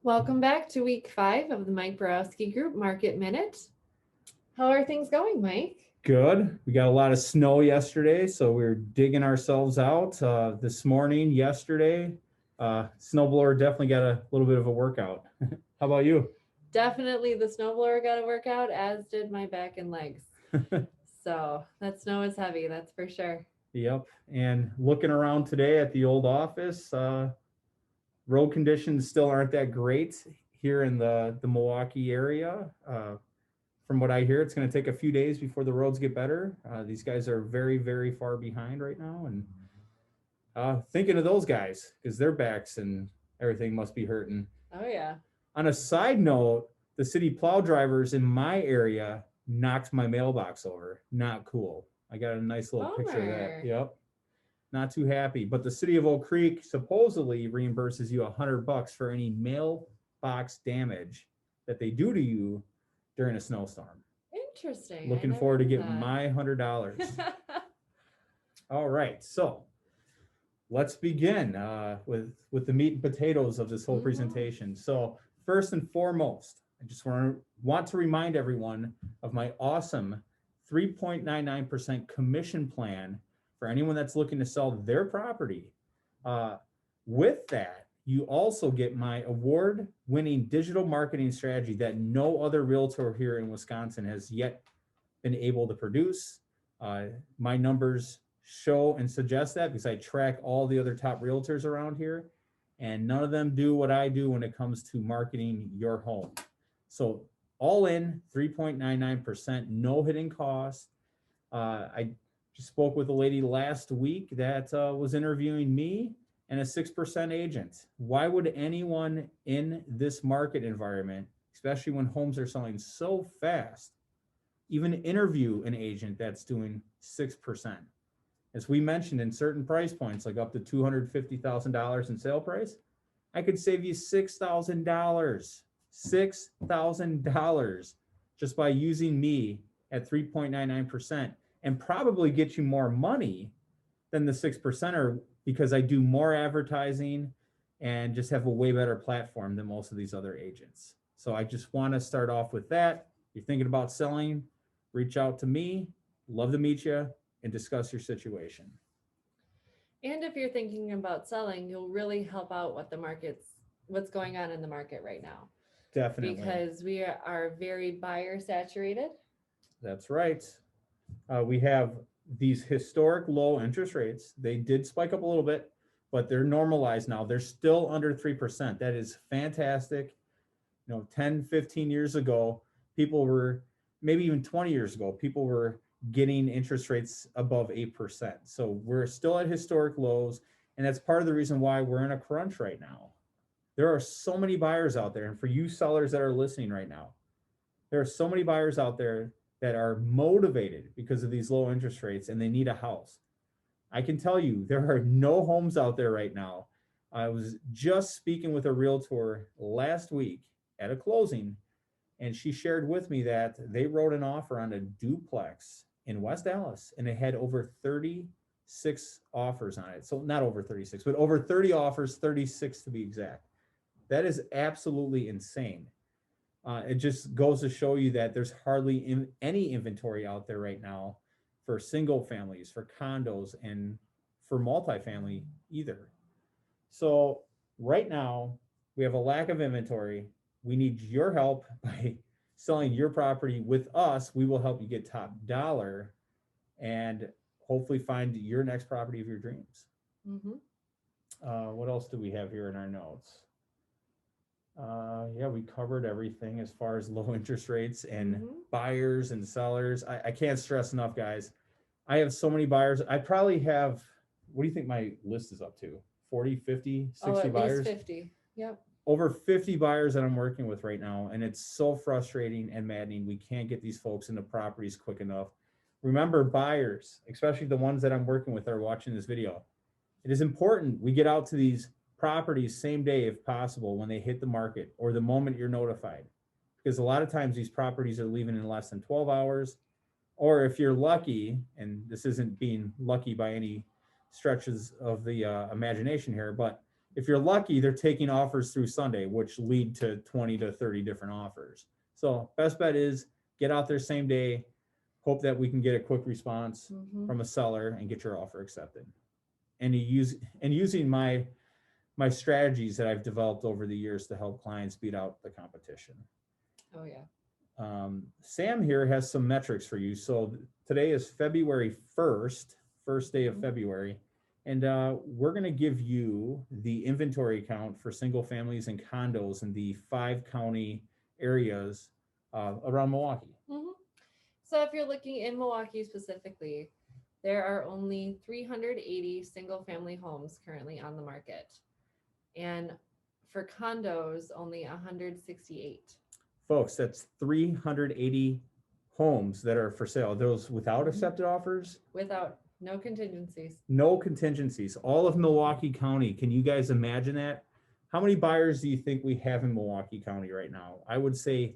Welcome back to week 5 of the Mike Borowski Group Market Minute. How are things going, Mike? Good. We got a lot of snow yesterday, so we're digging ourselves out. This morning, yesterday, snowblower definitely got a little bit of a workout. How about you? Definitely the snowblower got a workout, as did my back and legs. So that snow is heavy, that's for sure. Yep. And looking around today at the old office, road conditions still aren't that great here in the Milwaukee area. From what I hear, it's going to take a few days before the roads get better. These guys are very, very far behind right now, and thinking of those guys because their backs and everything must be hurting. Oh, yeah. On a side note, the city plow drivers in my area knocked my mailbox over. Not cool. I got a nice little picture of that. Bummer. Yep. Not too happy. But the city of Oak Creek supposedly reimburses you $100 for any mailbox damage that they do to you during a snowstorm. Interesting. Looking forward to getting my $100. All right. So let's begin with the meat and potatoes of this whole presentation. So first and foremost, I just want to remind everyone of my awesome 3.99% commission plan for anyone that's looking to sell their property. With that, you also get my award-winning digital marketing strategy that no other realtor here in Wisconsin has yet been able to produce. My numbers show and suggest that because I track all the other top realtors around here, and none of them do what I do when it comes to marketing your home. So all in 3.99%, no hidden cost. I just spoke with a lady last week that was interviewing me and a 6% agent. Why would anyone in this market environment, especially when homes are selling so fast, even interview an agent that's doing 6%? As we mentioned, in certain price points, like up to $250,000 in sale price, I could save you $6,000. $6,000 just by using me at 3.99% and probably get you more money than the 6%er because I do more advertising and just have a way better platform than most of these other agents. So I just want to start off with that. If you're thinking about selling, reach out to me. Love to meet you and discuss your situation. And if you're thinking about selling, you'll really help out what's going on in the market right now. Definitely. Because we are very buyer saturated. That's right. We have these historic low interest rates. They did spike up a little bit, but they're normalized now. They're still under 3%. That is fantastic. 10, 15 years ago, people were, maybe even 20 years ago, people were getting interest rates above 8%. So we're still at historic lows. And that's part of the reason why we're in a crunch right now. There are so many buyers out there. And for you sellers that are listening right now, there are so many buyers out there that are motivated because of these low interest rates and they need a house. I can tell you there are no homes out there right now. I was just speaking with a realtor last week at a closing, and she shared with me that they wrote an offer on a duplex in West Dallas, and it had over 36 offers on it. So not over 36, but over 30 offers, 36 to be exact. That is absolutely insane. It just goes to show you that there's hardly any inventory out there right now for single families, for condos, and for multifamily either. So right now, we have a lack of inventory. We need your help by selling your property with us. We will help you get top dollar and hopefully find your next property of your dreams. What else do we have here in our notes? Yeah, we covered everything as far as low interest rates and buyers and sellers. I can't stress enough, guys. I have so many buyers. I probably have, what do you think my list is up to? 40, 50, 60 buyers? 50. Yep. Over 50 buyers that I'm working with right now. And it's so frustrating and maddening. We can't get these folks into properties quick enough. Remember, buyers, especially the ones that I'm working with that are watching this video, it is important we get out to these properties same day if possible when they hit the market or the moment you're notified. Because a lot of times these properties are leaving in less than 12 hours. Or if you're lucky, and this isn't being lucky by any stretches of the imagination here, but If you're lucky, they're taking offers through Sunday, which lead to 20 to 30 different offers. So best bet is get out there same day, hope that we can get a quick response from a seller and get your offer accepted. And using my strategies that I've developed over the years to help clients beat out the competition. Oh yeah. Sam here has some metrics for you. So today is February 1st, first day of February. And we're going to give you the inventory count for single families and condos in the 5-county areas around Milwaukee. So if you're looking in Milwaukee specifically, there are only 380 single family homes currently on the market. And for condos, only 168. Folks, that's 380 homes that are for sale. Those without accepted offers? Without, no contingencies. No contingencies. All of Milwaukee County. Can you guys imagine that? How many buyers do you think we have in Milwaukee County right now? I would say,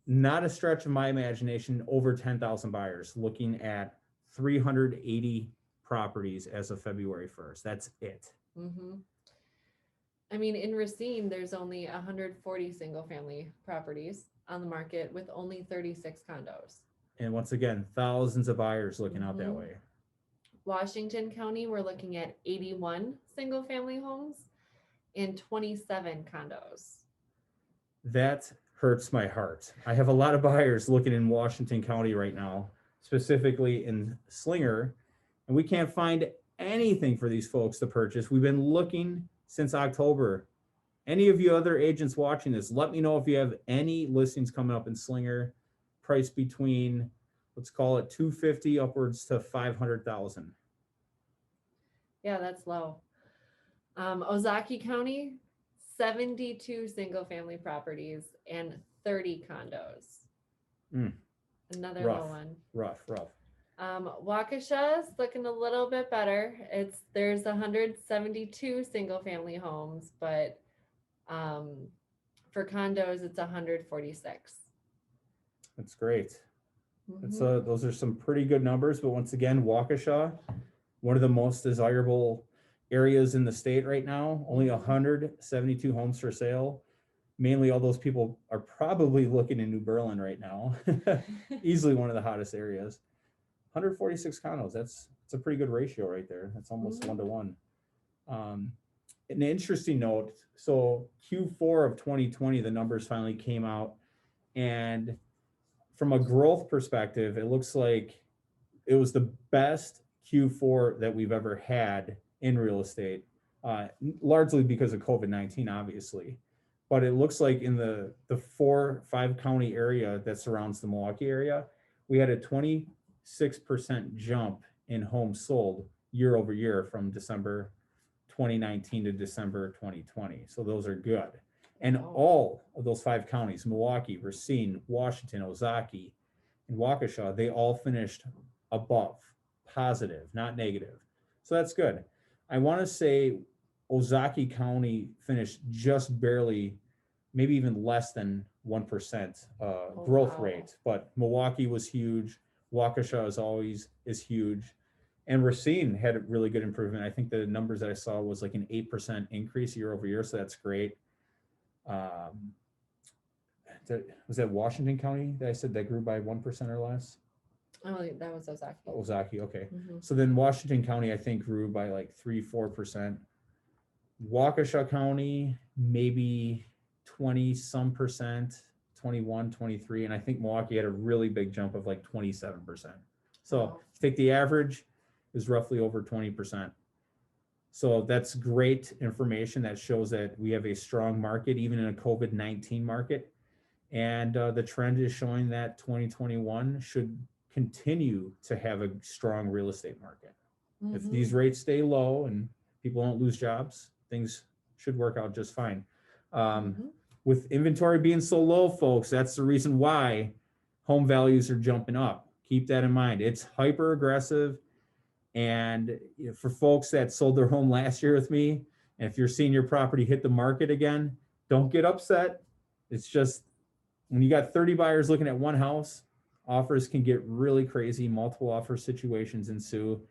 not a stretch of my imagination, over 10,000 buyers looking at 380 properties as of February 1st. That's it. I mean, in Racine, there's only 140 single family properties on the market with only 36 condos. And once again, thousands of buyers looking out that way. Washington County, we're looking at 81 single family homes and 27 condos. That hurts my heart. I have a lot of buyers looking in Washington County right now, specifically in Slinger, and we can't find anything for these folks to purchase. We've been looking since October. Any of you other agents watching this, let me know if you have any listings coming up in Slinger, priced between, let's call it 250 upwards to 500,000. Yeah, that's low. Ozaki County, 72 single family properties and 30 condos. Another low one. Rough. Waukesha's looking a little bit better. There's 172 single family homes, but for condos it's 146. That's great. Those are some pretty good numbers, but once again, Waukesha, one of the most desirable areas in the state right now, only 172 homes for sale. Mainly all those people are probably looking in New Berlin right now. Easily one of the hottest areas. 146 condos, that's a pretty good ratio right there. That's almost 1-to-1. An interesting note, so Q4 of 2020, the numbers finally came out, and from a growth perspective, it looks like it was the best Q4 that we've ever had in real estate, largely because of COVID-19, obviously. But it looks like in the 4-5 county area that surrounds the Milwaukee area, we had a 26% jump in homes sold year over year from December 2019 to December 2020. So those are good. And all of those 5 counties, Milwaukee, Racine, Washington, Ozaki, and Waukesha, they all finished above, positive, not negative. So that's good. I want to say Ozaki County finished just barely, maybe even less than 1% growth rate, but Milwaukee was huge. Waukesha is huge. And Racine had a really good improvement. I think the numbers that I saw was like an 8% increase year over year. So that's great. Was that Washington County that I said that grew by 1% or less? Oh, that was Ozaki. Ozaki, okay. So then Washington County, I think, grew by like 3-4%. Waukesha County, maybe 20-some%, 21, 23. And I think Milwaukee had a really big jump of like 27%. So take the average is roughly over 20%. So that's great information that shows that we have a strong market, even in a COVID-19 market. And the trend is showing that 2021 should continue to have a strong real estate market. If these rates stay low and people don't lose jobs, things should work out just fine. With inventory being so low, folks, that's the reason why home values are jumping up. Keep that in mind. It's hyper aggressive. And for folks that sold their home last year with me, and if you're seeing your property hit the market again, don't get upset. It's just when you got 30 buyers looking at one house, offers can get really crazy. Multiple offer situations ensue.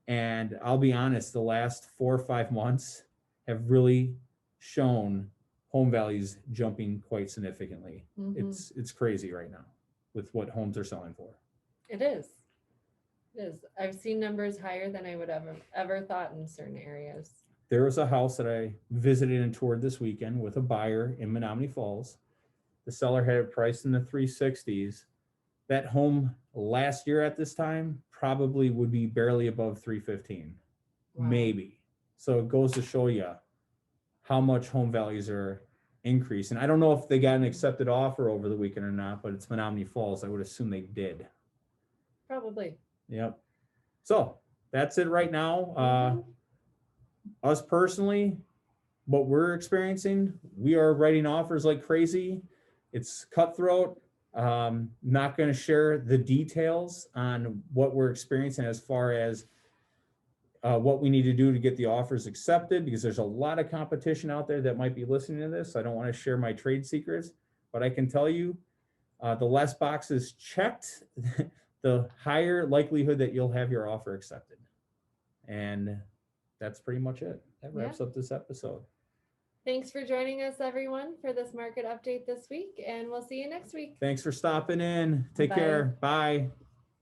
And I'll be honest, the last 4 or 5 months have really shown home values jumping quite significantly. Mhm. It's crazy right now with what homes are selling for. It is. It is. I've seen numbers higher than I would ever thought in certain areas. There was a house that I visited and toured this weekend with a buyer in Menominee Falls. The seller had it priced in the 360s. That home last year at this time probably would be barely above 315, Wow. maybe. So it goes to show you how much home values are increasing. I don't know if they got an accepted offer over the weekend or not, but it's Menominee Falls. I would assume they did. Probably. Yep. So that's it right now. Mhm. Us personally, what we're experiencing, we are writing offers like crazy. It's cutthroat. Not going to share the details on what we're experiencing as far as what we need to do to get the offers accepted, because there's a lot of competition out there that might be listening to this. I don't want to share my trade secrets, but I can tell you the less boxes checked, the higher likelihood that you'll have your offer accepted. And that's pretty much it. That wraps up this episode. Thanks for joining us, everyone, for this market update this week, and we'll see you next week. Thanks for stopping in. Take Bye. care. Bye.